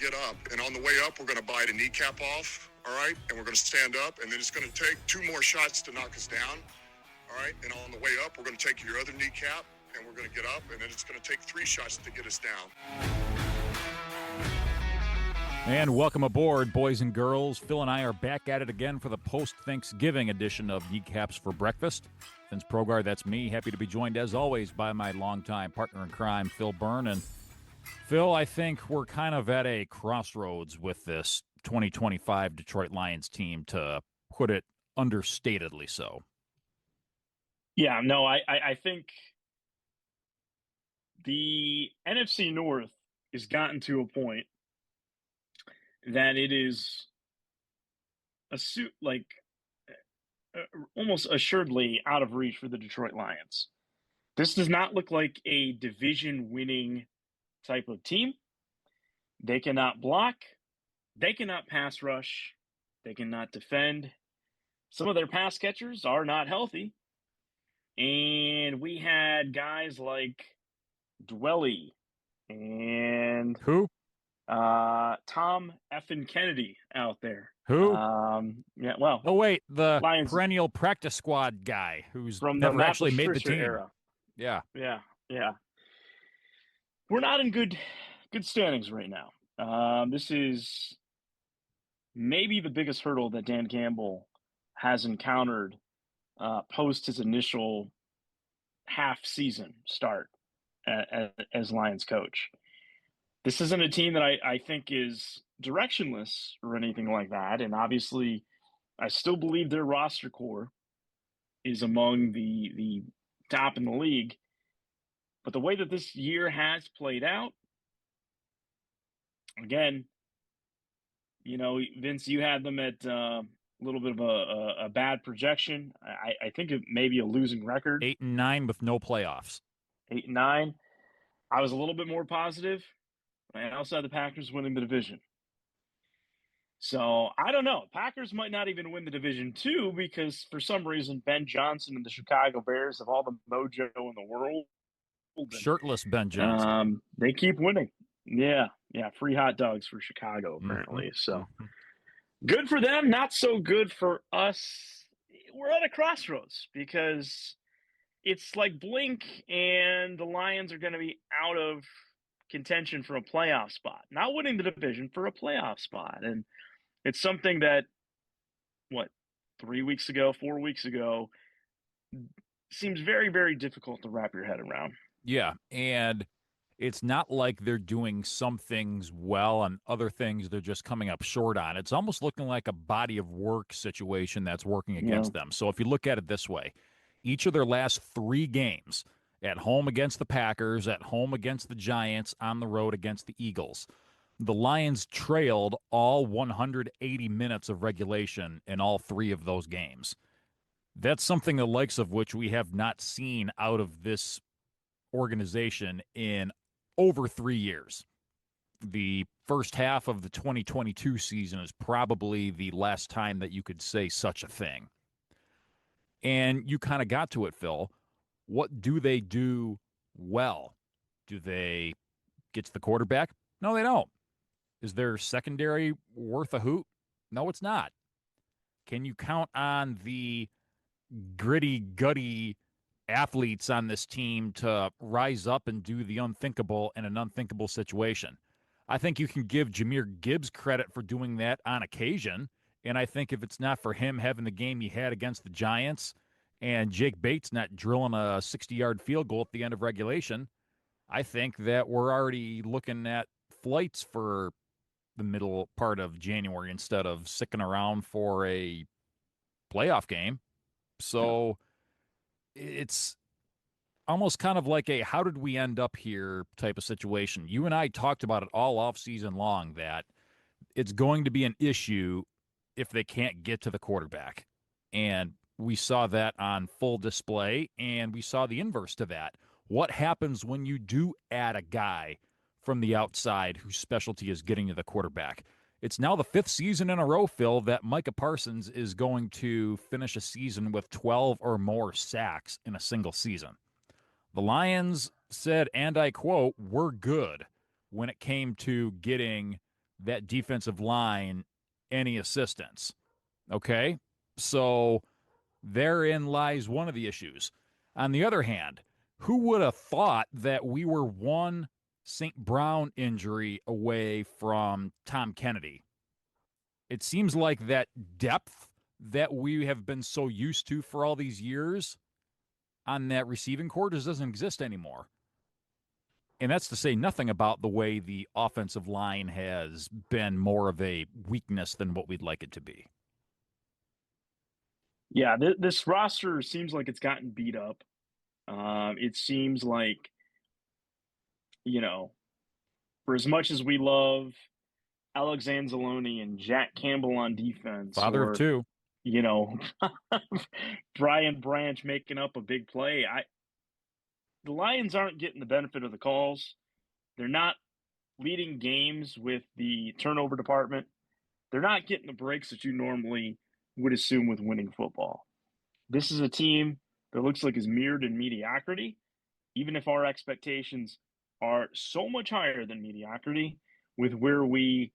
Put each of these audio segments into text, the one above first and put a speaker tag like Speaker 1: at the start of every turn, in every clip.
Speaker 1: get up. And on the way up, we're going to bite a kneecap off, all right? And we're going to stand up, and then it's going to take 2 more shots to knock us down, all right? And on the way up, we're going to take your other kneecap, and we're going to get up, and then it's going to take 3 shots to get us down.
Speaker 2: And welcome aboard, boys and girls. Phil and I are back at it again for the post-Thanksgiving edition of Kneecaps for Breakfast. Vince Progar, that's me. Happy to be joined, as always, by my longtime partner in crime, Phil Byrne. And Phil, I think we're kind of at a crossroads with this 2025 Detroit Lions team, to put it understatedly so.
Speaker 3: Yeah, no, I think the NFC North has gotten to a point that it is almost assuredly out of reach for the Detroit Lions. This does not look like a division-winning type of team. They cannot block. They cannot pass rush. They cannot defend. Some of their pass catchers are not healthy. And we had guys like Dwelly and
Speaker 2: who?
Speaker 3: Tom effing Kennedy out there.
Speaker 2: Who?
Speaker 3: Yeah, well.
Speaker 2: Oh, wait, the
Speaker 3: Lions,
Speaker 2: perennial practice squad guy who's
Speaker 3: from
Speaker 2: never
Speaker 3: the
Speaker 2: actually made the
Speaker 3: Patricia
Speaker 2: team.
Speaker 3: Era.
Speaker 2: Yeah.
Speaker 3: We're not in good standings right now. This is maybe the biggest hurdle that Dan Campbell has encountered post his initial half-season start as Lions coach. This isn't a team that I think is directionless or anything like that. And obviously, I still believe their roster core is among the top in the league. But the way that this year has played out, again, you know, Vince, you had them at a little bit of a bad projection. I think it may be a losing record.
Speaker 2: 8-9 with no playoffs.
Speaker 3: 8-9. I was a little bit more positive. I also had the Packers winning the division. So I don't know. Packers might not even win the division too, because for some reason Ben Johnson and the Chicago Bears have all the mojo in the world.
Speaker 2: Shirtless Ben Johnson.
Speaker 3: They keep winning. Yeah. Free hot dogs for Chicago, apparently. Mm-hmm. So good for them. Not so good for us. We're at a crossroads because it's like blink and the Lions are going to be out of contention for a playoff spot. Not winning the division, for a playoff spot. And it's something that, 4 weeks ago, seems very, very difficult to wrap your head around.
Speaker 2: Yeah, and it's not like they're doing some things well and other things they're just coming up short on. It's almost looking like a body of work situation that's working against them. So if you look at it this way, each of their last 3 games, at home against the Packers, at home against the Giants, on the road against the Eagles, the Lions trailed all 180 minutes of regulation in all 3 of those games. That's something the likes of which we have not seen out of this organization in over 3 years. The first half of the 2022 season is probably the last time that you could say such a thing. And you kind of got to it, Phil. What do they do well? Do they get to the quarterback? No, they don't. Is their secondary worth a hoot? No, it's not. Can you count on the gritty, gutty athletes on this team to rise up and do the unthinkable in an unthinkable situation? I think you can give Jahmyr Gibbs credit for doing that on occasion, and I think if it's not for him having the game he had against the Giants and Jake Bates not drilling a 60-yard field goal at the end of regulation, I think that we're already looking at flights for the middle part of January instead of sticking around for a playoff game. So it's almost kind of like a how did we end up here type of situation. You and I talked about it all off season long that it's going to be an issue if they can't get to the quarterback. And we saw that on full display, and we saw the inverse to that. What happens when you do add a guy from the outside whose specialty is getting to the quarterback? It's now the 5th season in a row, Phil, that Micah Parsons is going to finish a season with 12 or more sacks in a single season. The Lions said, and I quote, "we're good" when it came to getting that defensive line any assistance. Okay? So therein lies one of the issues. On the other hand, who would have thought that we were one St. Brown injury away from Tom Kennedy? It seems like that depth that we have been so used to for all these years on that receiving core just doesn't exist anymore. And that's to say nothing about the way the offensive line has been more of a weakness than what we'd like it to be.
Speaker 3: Yeah, this roster seems like it's gotten beat up. It seems like, you know, for as much as we love Alex Anzalone and Jack Campbell on defense,
Speaker 2: Father of
Speaker 3: or,
Speaker 2: two.
Speaker 3: you know, Brian Branch making up a big play, the Lions aren't getting the benefit of the calls. They're not leading games with the turnover department. They're not getting the breaks that you normally would assume with winning football. This is a team that looks like is mirrored in mediocrity, even if our expectations are so much higher than mediocrity with where we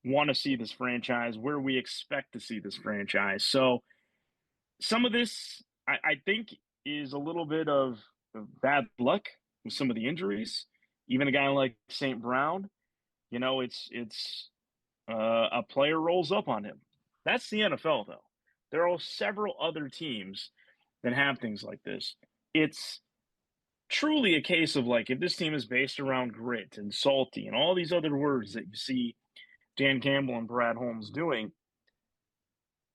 Speaker 3: want to see this franchise, where we expect to see this franchise. So some of this, I think, is a little bit of bad luck with some of the injuries. Even a guy like St. Brown, it's a player rolls up on him. That's the NFL, though. There are several other teams that have things like this. It's truly a case of like, if this team is based around grit and salty and all these other words that you see Dan Campbell and Brad Holmes doing,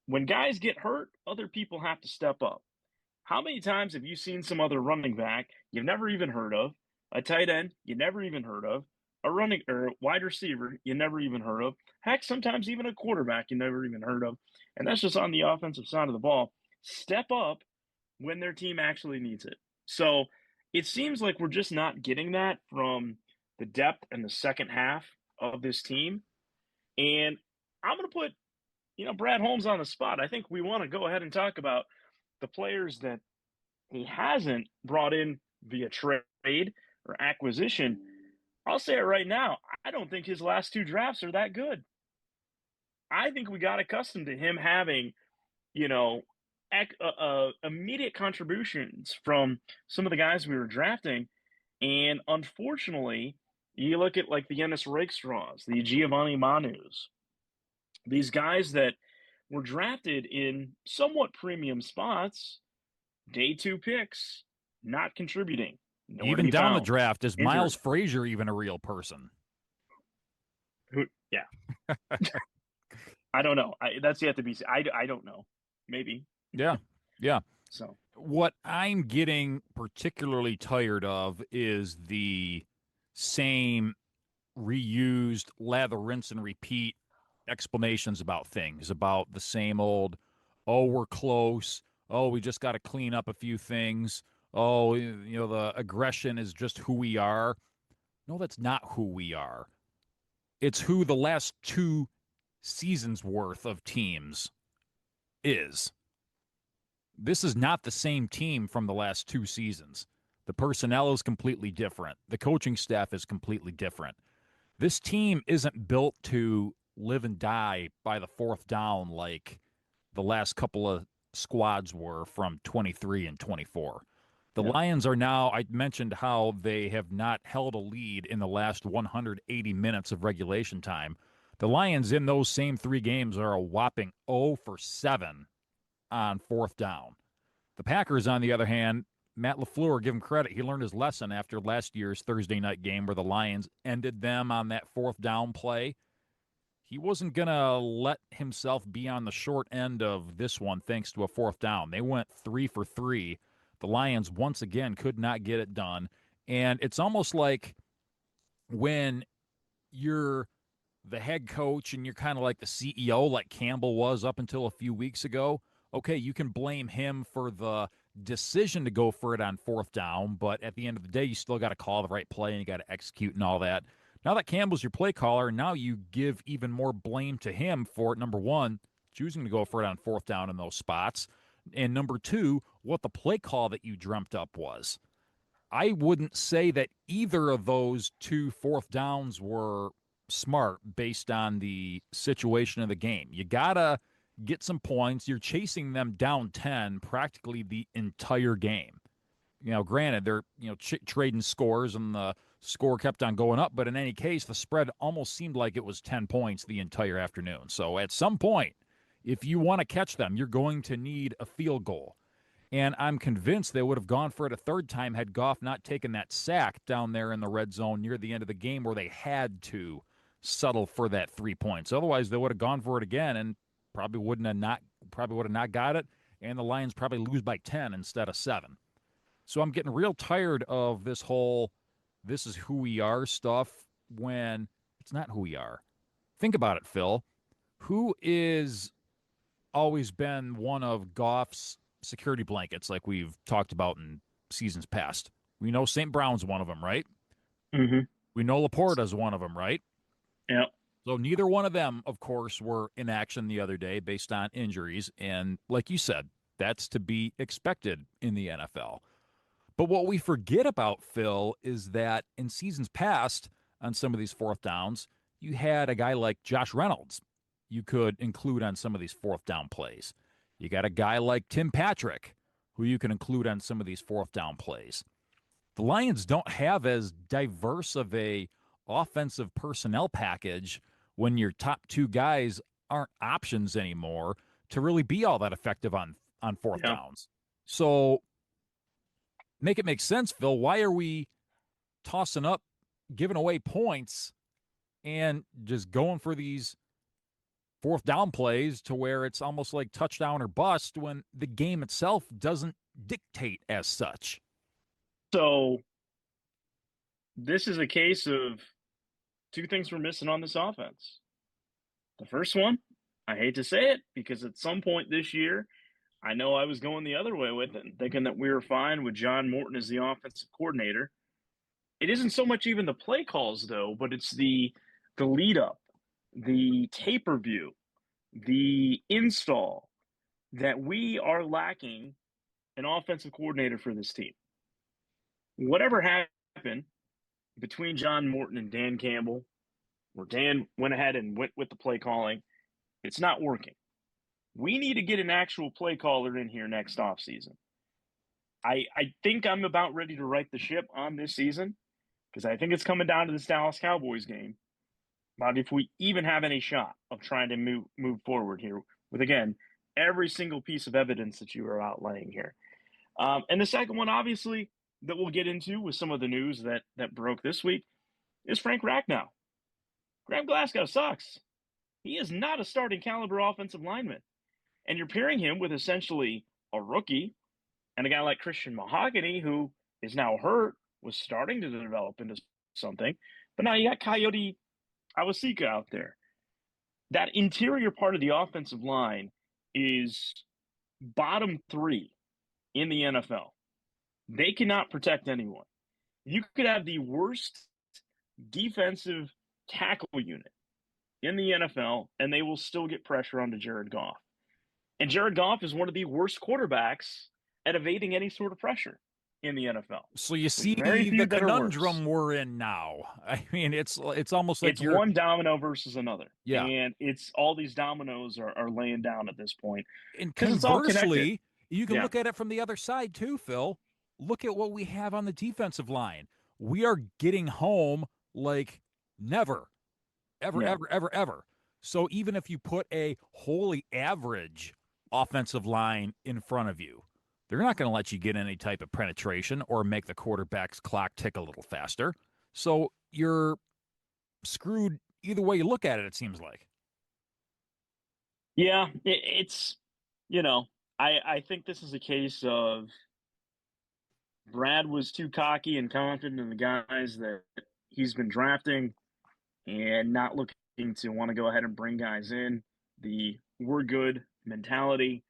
Speaker 3: when guys get hurt, other people have to step up. How many times have you seen some other running back you've never even heard of, a tight end you never even heard of, a running or wide receiver you never even heard of, heck, sometimes even a quarterback you never even heard of, and that's just on the offensive side of the ball, step up when their team actually needs it? So it seems like we're just not getting that from the depth and the second half of this team. And I'm going to put, Brad Holmes on the spot. I think we want to go ahead and talk about the players that he hasn't brought in via trade or acquisition. I'll say it right now. I don't think his last two drafts are that good. I think we got accustomed to him having, immediate contributions from some of the guys we were drafting. And unfortunately, you look at like the Ennis Rakestraws, the Giovanni Manus, these guys that were drafted in somewhat premium spots, day two picks, not contributing. Nowhere
Speaker 2: Even down the
Speaker 3: found.
Speaker 2: draft, is
Speaker 3: Injured.
Speaker 2: Miles Frazier even a real person?
Speaker 3: Yeah. I don't know. That's yet to be seen. I don't know. Maybe.
Speaker 2: Yeah. Yeah.
Speaker 3: So
Speaker 2: what I'm getting particularly tired of is the same reused lather, rinse, and repeat explanations about things, about the same old, oh, we're close. Oh, we just got to clean up a few things. Oh, the aggression is just who we are. No, that's not who we are. It's who the last two seasons worth of teams is. This is not the same team from the last two seasons. The personnel is completely different. The coaching staff is completely different. This team isn't built to live and die by the fourth down like the last couple of squads were from 23 and 24. The Lions are now, I mentioned how they have not held a lead in the last 180 minutes of regulation time. The Lions in those same three games are a whopping 0 for 7 on fourth down. The Packers, on the other hand, Matt LaFleur, give him credit. He learned his lesson after last year's Thursday night game where the Lions ended them on that fourth down play. He wasn't going to let himself be on the short end of this one thanks to a fourth down. They went 3 for 3. The Lions, once again, could not get it done. And it's almost like when you're the head coach and you're kind of like the CEO like Campbell was up until a few weeks ago, okay, you can blame him for the decision to go for it on fourth down, but at the end of the day, you still got to call the right play and you got to execute and all that. Now that Campbell's your play caller, now you give even more blame to him for, number one, choosing to go for it on fourth down in those spots, and number two, what the play call that you dreamt up was. I wouldn't say that either of those two fourth downs were smart based on the situation of the game. You got to get some points. You're chasing them down 10 practically the entire game. Granted, they're, trading scores and the score kept on going up, but in any case, the spread almost seemed like it was 10 points the entire afternoon. So at some point, if you want to catch them, you're going to need a field goal. And I'm convinced they would have gone for it a third time had Goff not taken that sack down there in the red zone near the end of the game where they had to settle for that 3 points. Otherwise, they would have gone for it again and probably would have not got it. And the Lions probably lose by 10 instead of 7. So I'm getting real tired of this whole "this is who we are" stuff when it's not who we are. Think about it, Phil. Who is always been one of Goff's security blankets like we've talked about in seasons past? We know St. Brown's one of them, right?
Speaker 3: Mm-hmm.
Speaker 2: We know Laporta's one of them, right?
Speaker 3: Yeah.
Speaker 2: So neither one of them, of course, were in action the other day based on injuries. And like you said, that's to be expected in the NFL. But what we forget about, Phil, is that in seasons past, on some of these fourth downs, you had a guy like Josh Reynolds you could include on some of these fourth down plays. You got a guy like Tim Patrick who you can include on some of these fourth down plays. The Lions don't have as diverse of a offensive personnel package when your top two guys aren't options anymore to really be all that effective on fourth downs. So make it make sense, Phil. Why are we tossing up, giving away points, and just going for these fourth down plays to where it's almost like touchdown or bust when the game itself doesn't dictate as such?
Speaker 3: So this is a case of two things we're missing on this offense. The first one, I hate to say it, because at some point this year, I know I was going the other way with it and thinking that we were fine with John Morton as the offensive coordinator. It isn't so much even the play calls, though, but it's the lead up, the tape review, the install, that we are lacking an offensive coordinator for this team. Whatever happened between John Morton and Dan Campbell, where Dan went ahead and went with the play calling, it's not working. We need to get an actual play caller in here next offseason. I think I'm about ready to right the ship on this season, because I think it's coming down to this Dallas Cowboys game about if we even have any shot of trying to move forward here with, again, every single piece of evidence that you are outlining here. And the second one, obviously, that we'll get into with some of the news that broke this week is Frank Ragnow. Graham Glasgow sucks. He is not a starting caliber offensive lineman. And you're pairing him with essentially a rookie and a guy like Christian Mahogany, who is now hurt, was starting to develop into something. But now you got Coyote Awasika out there. That interior part of the offensive line is bottom 3 in the NFL. They cannot protect anyone. You could have the worst defensive tackle unit in the NFL, and they will still get pressure onto Jared Goff. And Jared Goff is one of the worst quarterbacks at evading any sort of pressure in the NFL.
Speaker 2: So you see the conundrum we're in now. I mean, it's almost like
Speaker 3: it's one domino versus another.
Speaker 2: Yeah.
Speaker 3: And it's all these dominoes are laying down at this point.
Speaker 2: And conversely, you can look at it from the other side too, Phil. Look at what we have on the defensive line. We are getting home like never, ever. So even if you put a wholly average offensive line in front of you, they're not going to let you get any type of penetration or make the quarterback's clock tick a little faster. So you're screwed either way you look at it, it seems like.
Speaker 3: Yeah, it's, I think this is a case of Brad was too cocky and confident in the guys that he's been drafting and not looking to want to go ahead and bring guys in. The "we're good" mentality.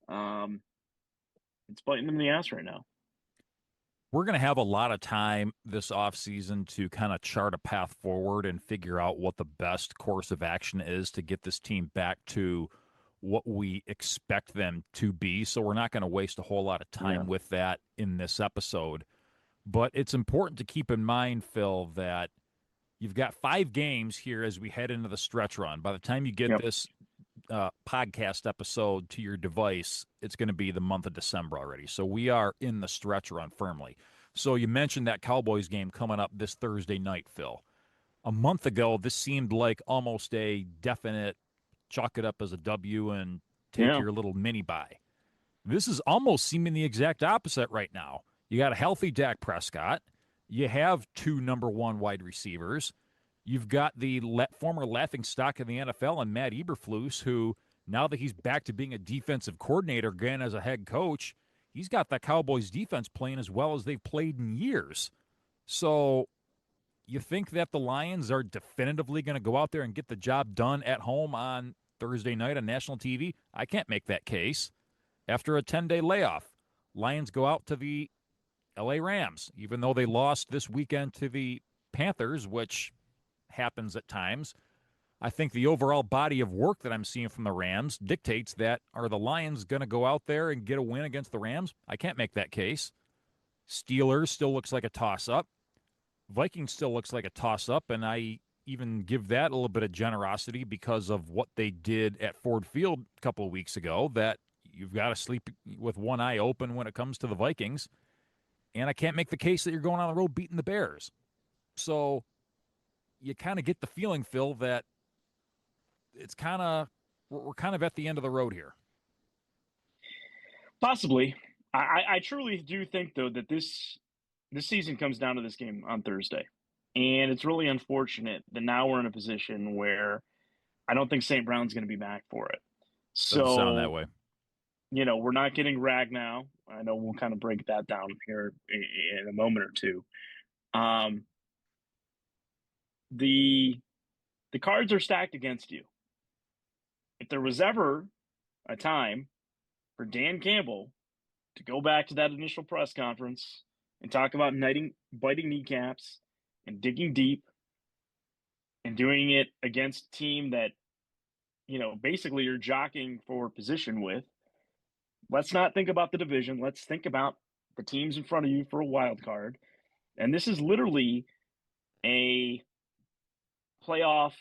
Speaker 3: It's biting them in the ass right now.
Speaker 2: We're going to have a lot of time this offseason to kind of chart a path forward and figure out what the best course of action is to get this team back to what we expect them to be. So we're not going to waste a whole lot of time with that in this episode. But it's important to keep in mind, Phil, that You've got 5 games here as we head into the stretch run. By the time you get
Speaker 3: Yep.
Speaker 2: this podcast episode to your device, it's going to be the month of December already. So we are in the stretch run firmly. So you mentioned that Cowboys game coming up this Thursday night, Phil. A month ago, this seemed like almost a definite chalk it up as a W and take
Speaker 3: Yeah.
Speaker 2: your little mini bye. This is almost seeming the exact opposite right now. You got a healthy Dak Prescott. You have 2 number 1 wide receivers. You've got the former laughing stock in the NFL and Matt Eberflus, who, now that he's back to being a defensive coordinator again as a head coach, he's got the Cowboys defense playing as well as they've played in years. So you think that the Lions are definitively going to go out there and get the job done at home on Thursday night on national TV? I can't make that case. After a 10-day layoff, Lions go out to the LA Rams, even though they lost this weekend to the Panthers, which happens at times. I think the overall body of work that I'm seeing from the Rams dictates that are the Lions going to go out there and get a win against the Rams? I can't make that case. Steelers still looks like a toss-up. Vikings still looks like a toss-up, and I even give that a little bit of generosity because of what they did at Ford Field a couple of weeks ago, that you've got to sleep with one eye open when it comes to the Vikings. And I can't make the case that you're going on the road beating the Bears. So you kind of get the feeling, Phil, that it's kind of we're kind of at the end of the road here.
Speaker 3: Possibly. I truly do think, though, that this season comes down to this game on Thursday. And it's really unfortunate that now we're in a position where I don't think St. Brown's going to be back for it.
Speaker 2: Doesn't sound
Speaker 3: So,
Speaker 2: that way.
Speaker 3: we're not getting Rag now. I know we'll kind of break that down here in a moment or two. The cards are stacked against you. If there was ever a time for Dan Campbell to go back to that initial press conference and talk about biting kneecaps and digging deep and doing it against a team that, basically you're jockeying for position with, let's not think about the division. Let's think about the teams in front of you for a wild card. And this is literally a playoff,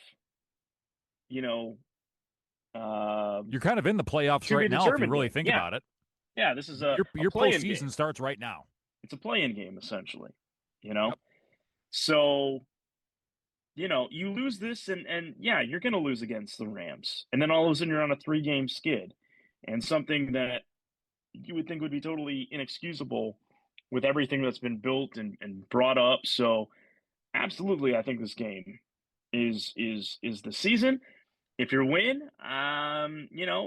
Speaker 2: You're kind of in the playoffs right now if you really think about it.
Speaker 3: Yeah, this is
Speaker 2: your
Speaker 3: play-in
Speaker 2: postseason
Speaker 3: game.
Speaker 2: starts right now.
Speaker 3: It's a play-in game, essentially,
Speaker 2: Yep.
Speaker 3: So, you lose this and yeah, you're going to lose against the Rams. And then all of a sudden you're on a 3-game skid. And something that you would think would be totally inexcusable with everything that's been built and brought up. So, absolutely, I think this game is the season. If you win,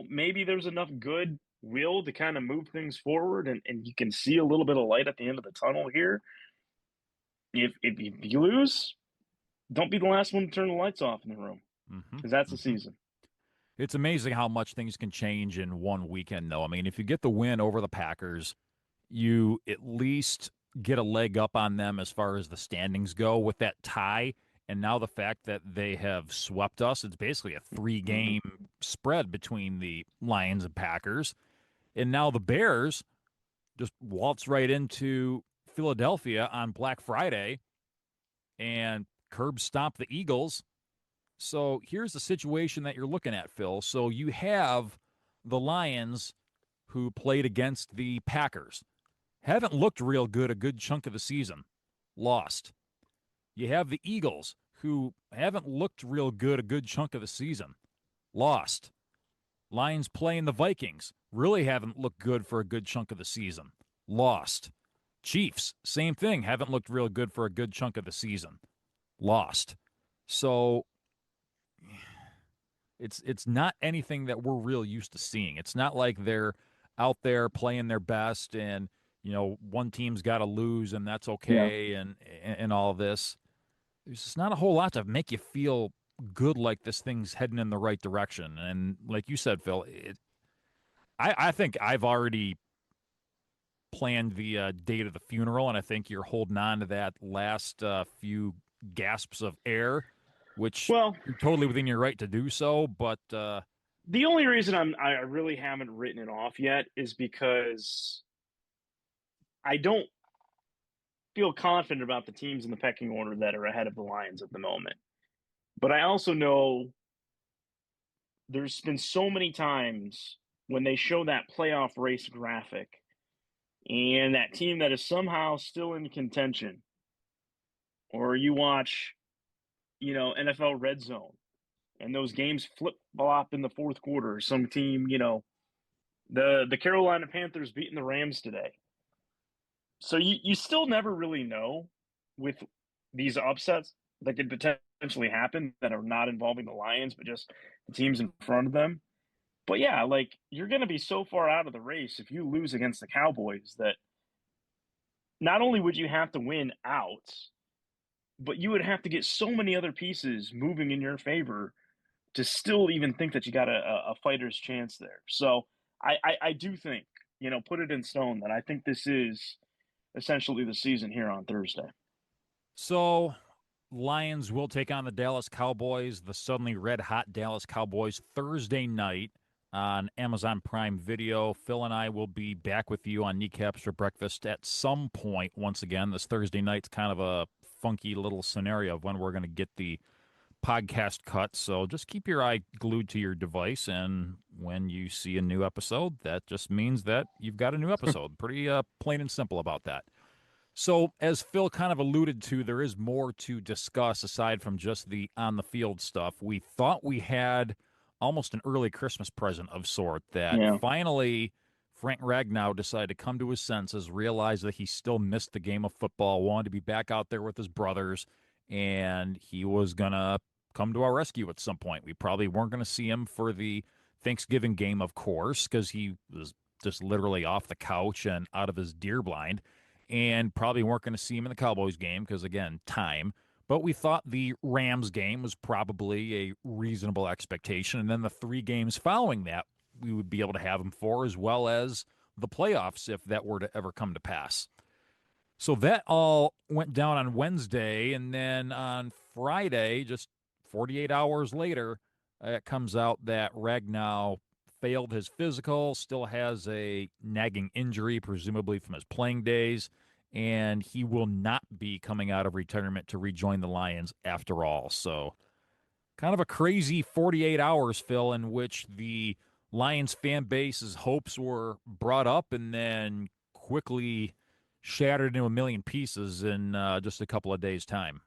Speaker 3: maybe there's enough good will to kind of move things forward and you can see a little bit of light at the end of the tunnel here. If you lose, don't be the last one to turn the lights off in the room, because that's the season.
Speaker 2: It's amazing how much things can change in one weekend, though. I mean, if you get the win over the Packers, you at least get a leg up on them as far as the standings go with that tie. And now the fact that they have swept us, it's basically a 3-game spread between the Lions and Packers. And now the Bears just waltz right into Philadelphia on Black Friday and curb stomp the Eagles. So here's the situation that you're looking at, Phil. So you have the Lions, who played against the Packers, haven't looked real good a good chunk of the season, lost. You have the Eagles, who haven't looked real good a good chunk of the season, lost. Lions playing the Vikings, really haven't looked good for a good chunk of the season, lost. Chiefs, same thing, haven't looked real good for a good chunk of the season, lost. So it's not anything that we're real used to seeing. It's not like they're out there playing their best and, one team's got to lose and that's okay, and all this. There's just not a whole lot to make you feel good like this thing's heading in the right direction. And like you said, Phil, I think I've already planned the date of the funeral, and I think you're holding on to that last few gasps of air, which you're totally within your right to do so. But
Speaker 3: the only reason I really haven't written it off yet is because I don't feel confident about the teams in the pecking order that are ahead of the Lions at the moment. But I also know there's been so many times when they show that playoff race graphic and that team that is somehow still in contention, or you watch, NFL Red Zone and those games flip flop in the fourth quarter. Some team, the Carolina Panthers beating the Rams today. So you still never really know with these upsets that could potentially happen that are not involving the Lions, but just the teams in front of them. But yeah, like you're going to be so far out of the race if you lose against the Cowboys that not only would you have to win out, but you would have to get so many other pieces moving in your favor to still even think that you got a fighter's chance there. So I do think, put it in stone that I think this is essentially the season here on Thursday.
Speaker 2: So, Lions will take on the Dallas Cowboys, the suddenly red hot Dallas Cowboys, Thursday night on Amazon Prime Video. Phil and I will be back with you on Kneecaps for Breakfast at some point. Once again, this Thursday night's kind of a funky little scenario of when we're going to get the podcast cut. So just keep your eye glued to your device, and when you see a new episode, that just means that you've got a new episode. Pretty plain and simple about that. So, as Phil kind of alluded to, there is more to discuss aside from just the on-the-field stuff. We thought we had almost an early Christmas present of sort that
Speaker 3: Yeah.
Speaker 2: finally Frank Ragnow decided to come to his senses, realize that he still missed the game of football, wanted to be back out there with his brothers, and he was going to come to our rescue at some point. We probably weren't going to see him for the Thanksgiving game, of course, because he was just literally off the couch and out of his deer blind, and probably weren't going to see him in the Cowboys game because, again, time. But we thought the Rams game was probably a reasonable expectation, and then the 3 games following that we would be able to have him for, as well as the playoffs if that were to ever come to pass. So that all went down on Wednesday, and then on Friday, just 48 hours later, it comes out that Ragnow failed his physical, still has a nagging injury, presumably from his playing days, and he will not be coming out of retirement to rejoin the Lions after all. So kind of a crazy 48 hours, Phil, in which the Lions fan base's hopes were brought up and then quickly shattered into a million pieces in just a couple of days' time.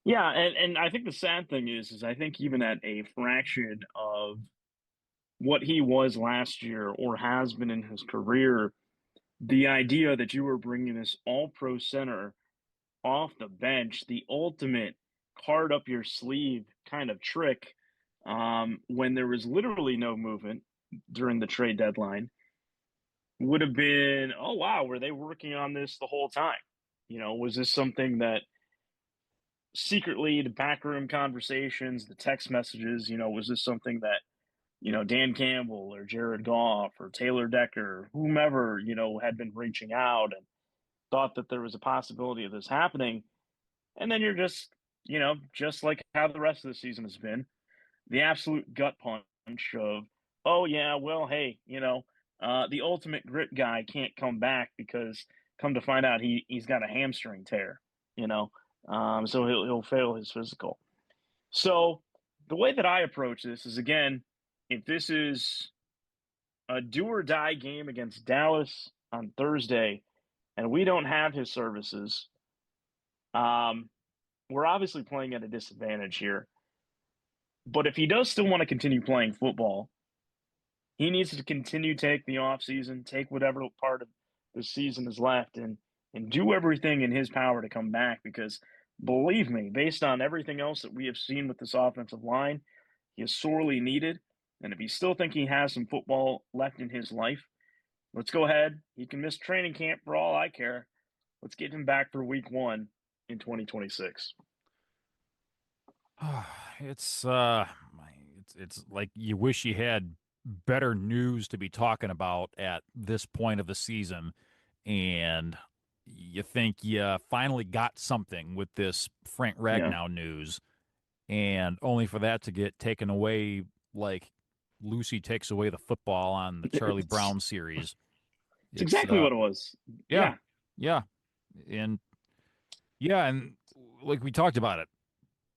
Speaker 3: Yeah, and I think the sad thing is I think even at a fraction of what he was last year or has been in his career, the idea that you were bringing this all-pro center off the bench, the ultimate card up your sleeve kind of trick, when there was literally no movement during the trade deadline, would have been, oh wow, were they working on this the whole time? Was this something that secretly the backroom conversations, the text messages, was this something that, Dan Campbell or Jared Goff or Taylor Decker, whomever, had been reaching out and thought that there was a possibility of this happening? And then you're just like how the rest of the season has been, the absolute gut punch of, oh yeah, well, hey, the ultimate grit guy can't come back because come to find out he's got a hamstring tear, so he'll fail his physical. So the way that I approach this is, again, if this is a do or die game against Dallas on Thursday and we don't have his services, we're obviously playing at a disadvantage here. But if he does still want to continue playing football, he needs to continue to take the offseason, take whatever part of the season is left, and do everything in his power to come back. Because believe me, based on everything else that we have seen with this offensive line, he is sorely needed. And if you still think he has some football left in his life, let's go ahead. He can miss training camp for all I care. Let's get him back for week 1 in 2026.
Speaker 2: It's it's like you wish you had better news to be talking about at this point of the season, and you think you finally got something with this Frank Ragnow news, and only for that to get taken away like Lucy takes away the football on the Charlie Brown series.
Speaker 3: It's exactly what it was.
Speaker 2: Yeah. And yeah, and like we talked about it,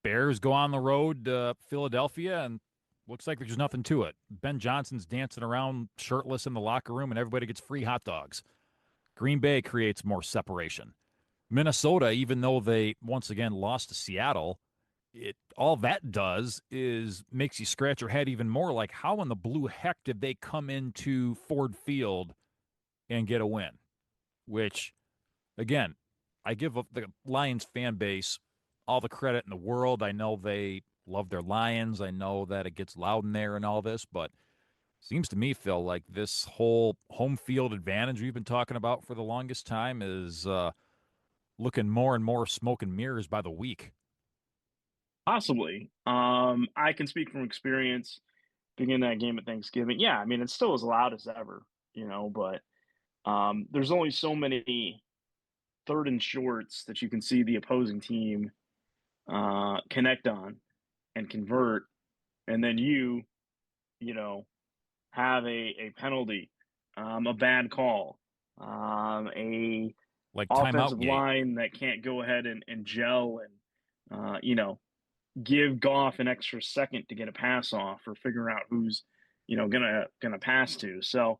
Speaker 2: Bears go on the road to Philadelphia, and looks like there's nothing to it. Ben Johnson's dancing around shirtless in the locker room, and everybody gets free hot dogs. Green Bay creates more separation. Minnesota, even though they once again lost to Seattle, it all that does is makes you scratch your head even more. Like, how in the blue heck did they come into Ford Field and get a win? Which, again, I give the Lions fan base all the credit in the world. I know they love their Lions. I know that it gets loud in there and all this, but seems to me, Phil, like this whole home field advantage we've been talking about for the longest time is looking more and more smoke and mirrors by the week.
Speaker 3: Possibly. I can speak from experience being in that game at Thanksgiving. Yeah, I mean, it's still as loud as ever, but there's only so many third and shorts that you can see the opposing team connect on and convert, and then you know, have a penalty, a bad call, a
Speaker 2: Like timeout
Speaker 3: offensive
Speaker 2: gate.
Speaker 3: line that can't go ahead and gel and give Goff an extra second to get a pass off or figure out who's gonna pass to. So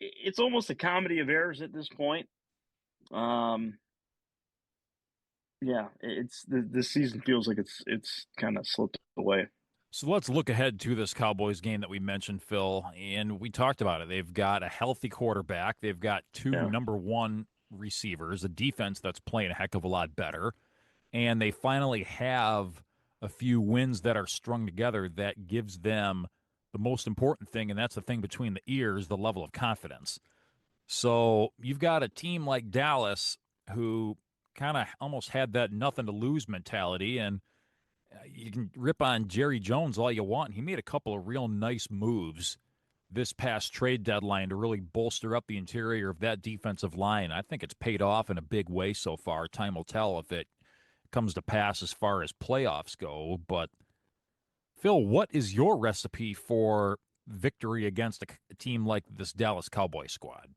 Speaker 3: it's almost a comedy of errors at this point. Um, yeah, it's this season feels like it's kind of slipped away.
Speaker 2: So let's look ahead to this Cowboys game that we mentioned, Phil, and we talked about it. They've got a healthy quarterback. They've got two
Speaker 3: Yeah,
Speaker 2: number one receivers, a defense that's playing a heck of a lot better, and they finally have a few wins that are strung together that gives them the most important thing, and that's the thing between the ears, the level of confidence. So you've got a team like Dallas who kind of almost had that nothing to lose mentality, and you can rip on Jerry Jones all you want. He made a couple of real nice moves this past trade deadline to really bolster up the interior of that defensive line. I think it's paid off in a big way so far. Time will tell if it comes to pass as far as playoffs go. But, Phil, what is your recipe for victory against a team like this Dallas Cowboy squad?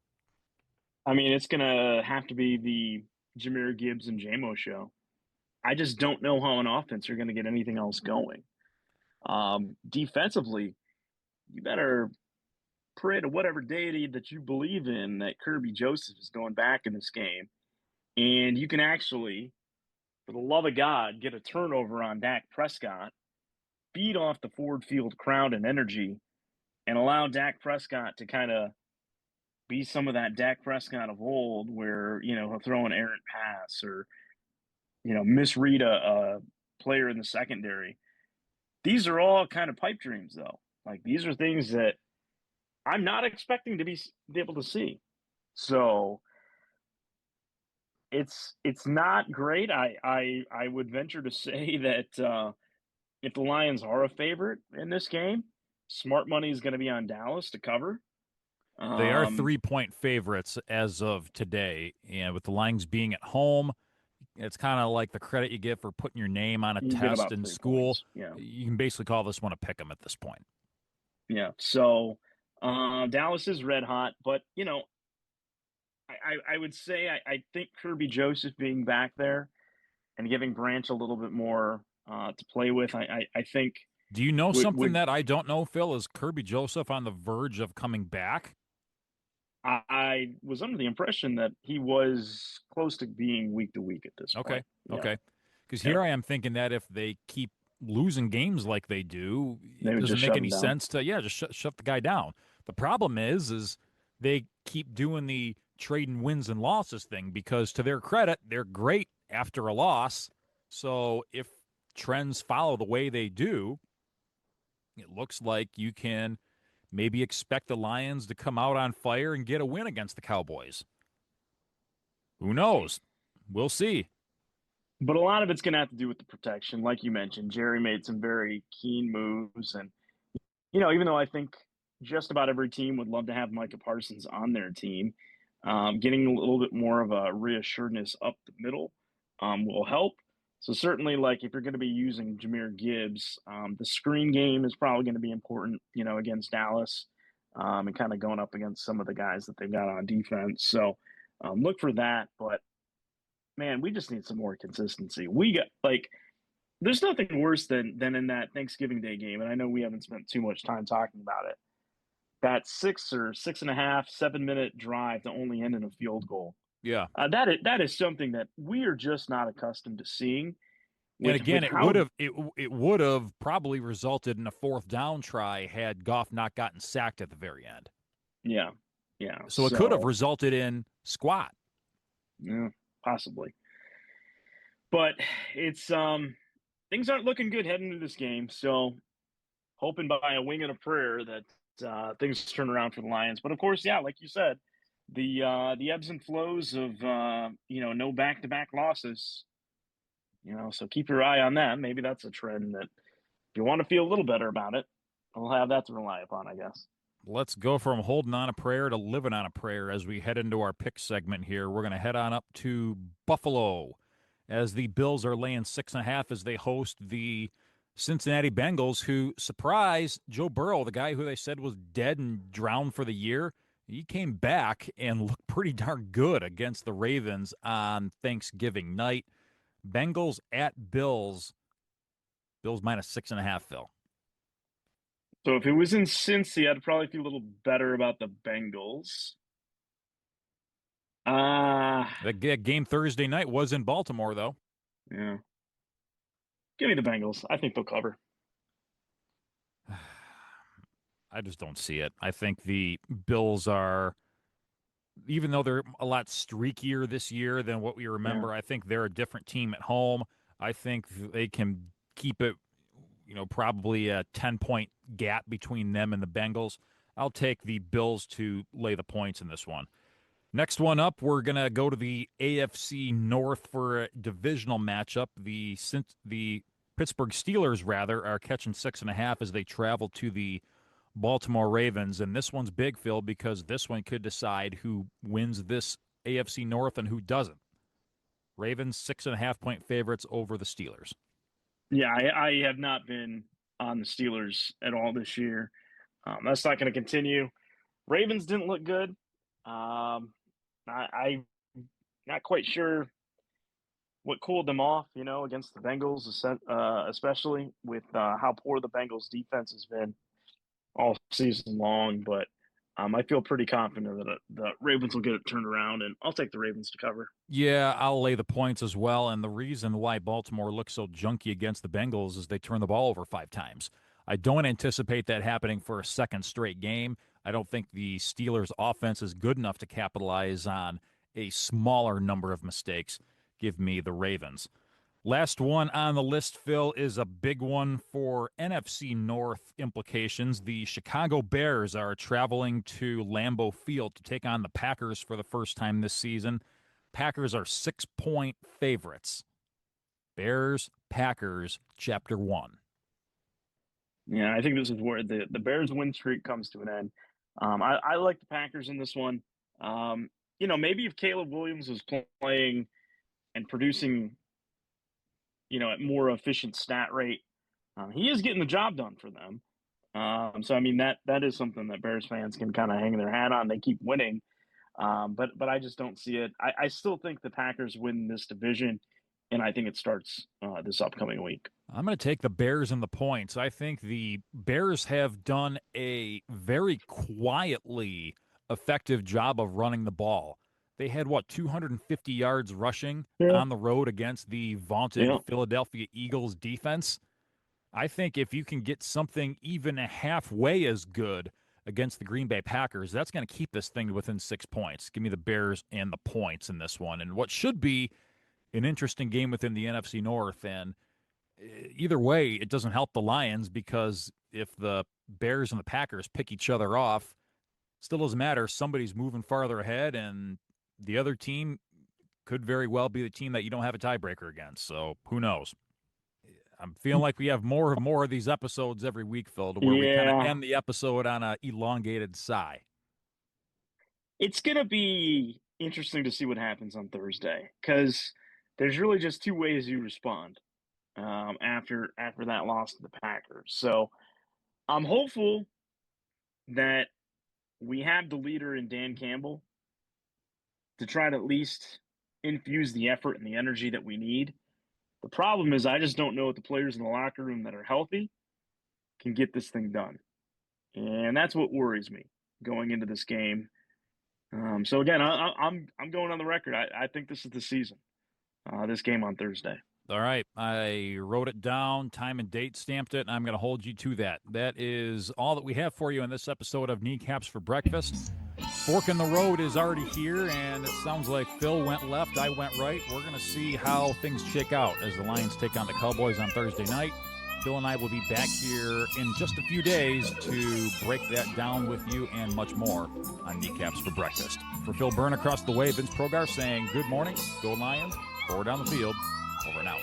Speaker 3: I mean it's gonna have to be the Jameer Gibbs and JMO show. I just don't know how an offense are going to get anything else going. Defensively, you better pray to whatever deity that you believe in that Kirby Joseph is going back in this game, and you can actually, for the love of God, get a turnover on Dak Prescott, beat off the Ford Field crowd and energy, and allow Dak Prescott to kind of be some of that Dak Prescott of old, where he'll throw an errant pass or misread a player in the secondary. These are all kind of pipe dreams, though. Like these are things that I'm not expecting to be able to see. So it's not great. I would venture to say that if the Lions are a favorite in this game, smart money is going to be on Dallas to cover.
Speaker 2: They are
Speaker 3: Um,
Speaker 2: 3-point favorites as of today, and with the Lions being at home, it's kind of like the credit you get for putting your name on a
Speaker 3: you get
Speaker 2: test
Speaker 3: about
Speaker 2: in
Speaker 3: 3 points.
Speaker 2: school.
Speaker 3: Yeah,
Speaker 2: You can basically call this one a pick 'em at this point.
Speaker 3: yeah. So Dallas is red hot, but I would say I think Kirby Joseph being back there and giving Branch a little bit more to play with. I think
Speaker 2: Do you know something
Speaker 3: would
Speaker 2: that I don't know, Phil? Is Kirby Joseph on the verge of coming back?
Speaker 3: I was under the impression that he was close to being week to week at this
Speaker 2: Okay,
Speaker 3: point. Yeah,
Speaker 2: okay. Because
Speaker 3: yeah,
Speaker 2: here I am thinking that if they keep losing games like they do,
Speaker 3: they
Speaker 2: it
Speaker 3: would
Speaker 2: doesn't
Speaker 3: just
Speaker 2: make
Speaker 3: shut
Speaker 2: any
Speaker 3: him down.
Speaker 2: sense to just shut the guy down. The problem is they keep doing the trading wins and losses thing because to their credit, they're great after a loss. So if trends follow the way they do, it looks like you can maybe expect the Lions to come out on fire and get a win against the Cowboys. Who knows? We'll see.
Speaker 3: But a lot of it's going to have to do with the protection, like you mentioned. Jerry made some very keen moves, and even though I think just about every team would love to have Micah Parsons on their team, getting a little bit more of a reassuredness up the middle will help. So certainly, like if you're going to be using Jameer Gibbs, the screen game is probably going to be important, against Dallas, and kind of going up against some of the guys that they've got on defense. So look for that. But man, we just need some more consistency. We got like there's nothing worse than in that Thanksgiving Day game, and I know we haven't spent too much time talking about it. That 6 or 6.5, 7 minute drive to only end in a field goal.
Speaker 2: Yeah.
Speaker 3: That is something that we are just not accustomed to seeing.
Speaker 2: And
Speaker 3: With
Speaker 2: again, it
Speaker 3: how
Speaker 2: would have it would have probably resulted in a fourth down try had Goff not gotten sacked at the very end.
Speaker 3: yeah yeah
Speaker 2: So it could have
Speaker 3: so
Speaker 2: resulted in squat.
Speaker 3: yeah, possibly, but it's things aren't looking good heading into this game. So hoping by a wing and a prayer that things turn around for the Lions. But of course, yeah, like you said, the ebbs and flows of no back to back losses. So keep your eye on that. Maybe that's a trend that if you want to feel a little better about it, we'll have that to rely upon, I guess.
Speaker 2: Let's go from holding on a prayer to living on a prayer as we head into our pick segment here. We're going to head on up to Buffalo as the Bills are laying 6.5 as they host the Cincinnati Bengals, who surprised Joe Burrow, the guy who they said was dead and drowned for the year. He came back and looked pretty darn good against the Ravens on Thanksgiving night. Bengals at Bills. Bills minus 6.5, Phil.
Speaker 3: So if it was in Cincy, I'd probably feel a little better about the Bengals.
Speaker 2: The game Thursday night was in Baltimore, though.
Speaker 3: Yeah. Give me the Bengals. I think they'll cover.
Speaker 2: I just don't see it. I think the Bills are, even though they're a lot streakier this year than what we remember, I think they're a different team at home. I think they can keep it, probably a 10-point gap between them and the Bengals. I'll take the Bills to lay the points in this one. Next one up, we're going to go to the AFC North for a divisional matchup. The Pittsburgh Steelers, are catching 6.5 as they travel to the Baltimore Ravens. And this one's big, Phil, because this one could decide who wins this AFC North and who doesn't. Ravens 6.5-point favorites over the Steelers.
Speaker 3: Yeah, I have not been on the Steelers at all this year. That's not going to continue. Ravens didn't look good. I'm not quite sure what cooled them off, against the Bengals, especially with how poor the Bengals defense has been all season long. But I feel pretty confident that the Ravens will get it turned around, and I'll take the Ravens to cover.
Speaker 2: Yeah, I'll lay the points as well. And the reason why Baltimore looks so junky against the Bengals is they turn the ball over 5 times. I don't anticipate that happening for a second straight game. I don't think the Steelers' offense is good enough to capitalize on a smaller number of mistakes. Give me the Ravens. Last one on the list, Phil, is a big one for NFC North implications. The Chicago Bears are traveling to Lambeau Field to take on the Packers for the first time this season. Packers are 6-point favorites. Bears, Packers, Chapter 1.
Speaker 3: Yeah, I think this is where the Bears win streak comes to an end. I like the Packers in this one. Maybe if Caleb Williams was playing and producing, at more efficient stat rate, he is getting the job done for them. So I mean that is something that Bears fans can kind of hang their hat on. They keep winning, but I just don't see it. I still think the Packers win this division, and I think it starts this upcoming week.
Speaker 2: I'm going to take the Bears and the points. I think the Bears have done a very quietly effective job of running the ball. They had, 250 yards rushing on the road against the vaunted Philadelphia Eagles defense. I think if you can get something even halfway as good against the Green Bay Packers, that's going to keep this thing within 6 points. Give me the Bears and the points in this one. And what should be an interesting game within the NFC North. And either way, it doesn't help the Lions because if the Bears and the Packers pick each other off, still doesn't matter. Somebody's moving farther ahead, and the other team could very well be the team that you don't have a tiebreaker against. So who knows? I'm feeling like we have more of these episodes every week, Phil, to where we kind of end the episode on an elongated sigh.
Speaker 3: It's going to be interesting to see what happens on Thursday because there's really just 2 ways you respond after that loss to the Packers. So I'm hopeful that we have the leader in Dan Campbell to try to at least infuse the effort and the energy that we need. The problem is I just don't know if the players in the locker room that are healthy can get this thing done. And that's what worries me going into this game. So again, I'm going on the record. I think this is the season. This game on Thursday.
Speaker 2: All right. I wrote it down, time and date stamped it, and I'm going to hold you to that. That is all that we have for you in this episode of Kneecaps for Breakfast. Fork in the road is already here, and it sounds like Phil went left, I went right. We're going to see how things shake out as the Lions take on the Cowboys on Thursday night. Phil and I will be back here in just a few days to break that down with you and much more on Kneecaps for Breakfast. For Phil Byrne across the way, Vince Progar saying good morning, go Lions, forward down the field, over and out.